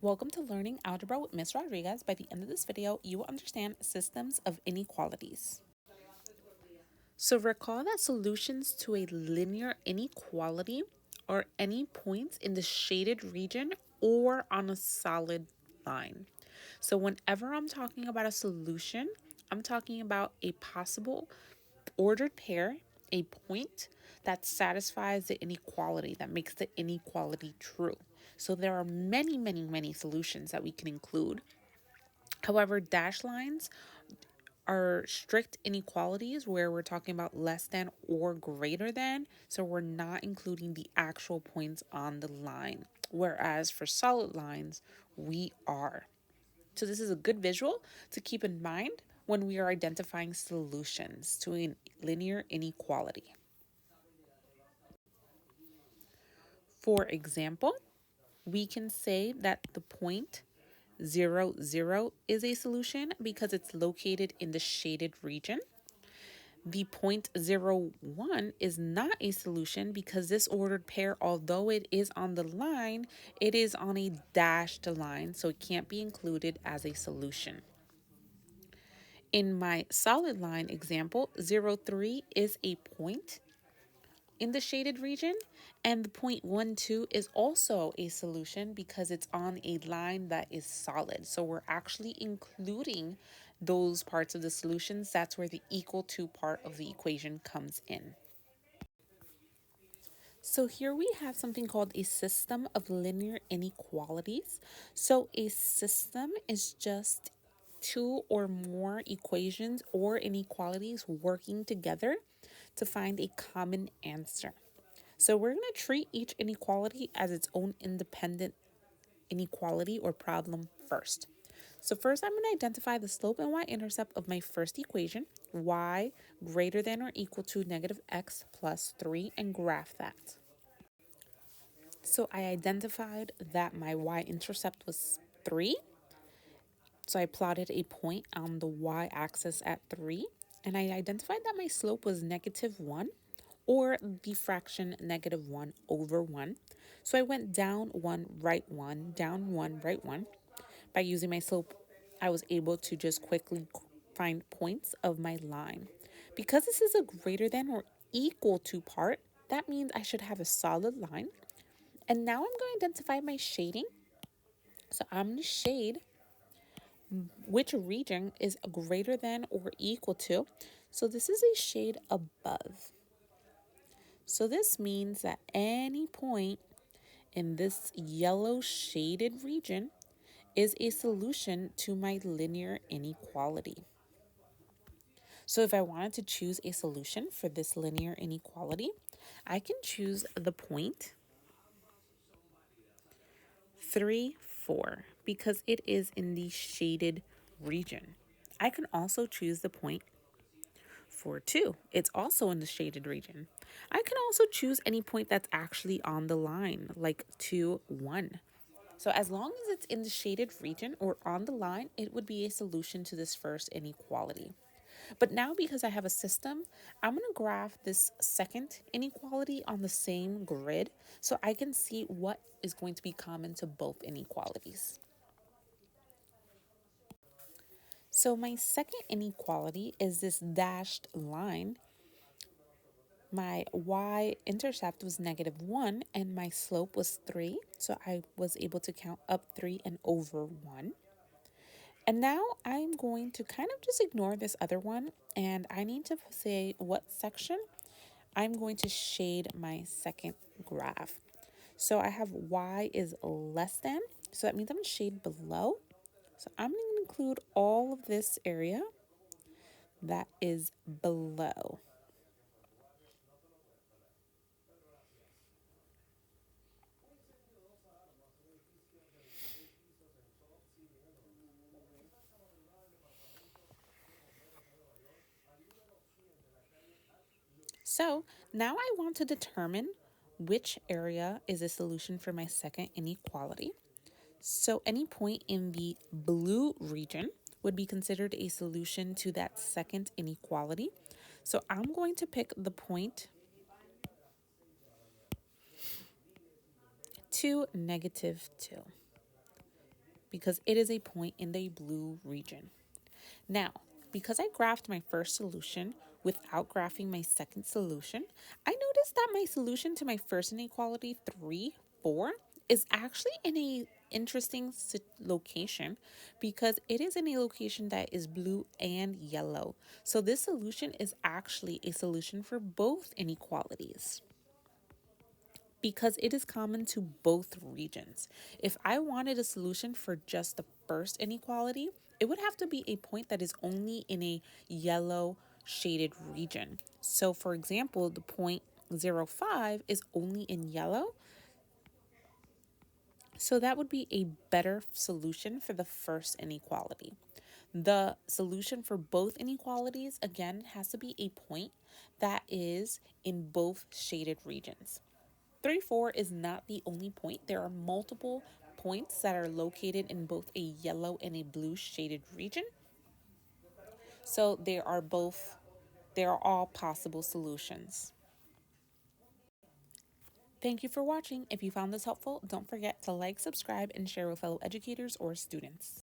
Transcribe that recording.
Welcome to Learning Algebra with Ms. Rodriguez. By the end of this video, you will understand systems of inequalities. So recall that solutions to a linear inequality are any points in the shaded region or on a solid line. So whenever I'm talking about a solution, I'm talking about a possible ordered pair, a point that satisfies the inequality, that makes the inequality true. So there are many solutions that we can include. However, dashed lines are strict inequalities where we're talking about less than or greater than, so we're not including the actual points on the line. Whereas for solid lines, we are. So this is a good visual to keep in mind when we are identifying solutions to a linear inequality. For example, we can say that the point 0, 0 is a solution because it's located in the shaded region. The point 0, 1 is not a solution because this ordered pair, although it is on the line, it is on a dashed line, so it can't be included as a solution. In my solid line example, 0, 3 is a point in the shaded region, and the point 1, 2 is also a solution because it's on a line that is solid. So we're actually including those parts of the solutions. That's where the equal to part of the equation comes in. So here we have something called a system of linear inequalities. So a system is just two or more equations or inequalities working together to find a common answer. So we're going to treat each inequality as its own independent inequality or problem first. So first I'm going to identify the slope and y-intercept of my first equation, y greater than or equal to negative x plus 3, and graph that. So I identified that my y-intercept was 3. So I plotted a point on the y-axis at 3, and I identified that my slope was negative 1, or the fraction negative 1 over 1. So I went down 1, right 1, down 1, right 1. By using my slope, I was able to just quickly find points of my line. Because this is a greater than or equal to part, that means I should have a solid line. And now I'm going to identify my shading. So I'm going to shade which region is greater than or equal to. So this is a shade above. So this means that any point in this yellow shaded region is a solution to my linear inequality. So if I wanted to choose a solution for this linear inequality, I can choose the point 3, 4 because it is in the shaded region. I can also choose the point 4, 2. It's also in the shaded region. I can also choose any point that's actually on the line, like 2, 1. So as long as it's in the shaded region or on the line, it would be a solution to this first inequality. But now because I have a system, I'm going to graph this second inequality on the same grid so I can see what is going to be common to both inequalities. So my second inequality is this dashed line. My y-intercept was negative 1 and my slope was 3. So I was able to count up 3 and over 1. And now I'm going to kind of just ignore this other one, and I need to say what section I'm going to shade my second graph. So I have y is less than, so that means I'm going to shade below. So I'm going to include all of this area that is below. So now I want to determine which area is a solution for my second inequality. So any point in the blue region would be considered a solution to that second inequality. So I'm going to pick the point 2, negative 2. because it is a point in the blue region. Now, because I graphed my first solution without graphing my second solution, I noticed that my solution to my first inequality, 3, 4, is actually in a interesting location because it is in a location that is blue and yellow. So this solution is actually a solution for both inequalities because it is common to both regions. If I wanted a solution for just the first inequality, it would have to be a point that is only in a yellow shaded region. So for example, the point 0.05 is only in yellow. So that would be a better solution for the first inequality. The solution for both inequalities, again, has to be a point that is in both shaded regions. 3, 4 is not the only point. There are multiple points that are located in both a yellow and a blue shaded region. So they are all possible solutions. Thank you for watching. If you found this helpful, don't forget to like, subscribe, and share with fellow educators or students.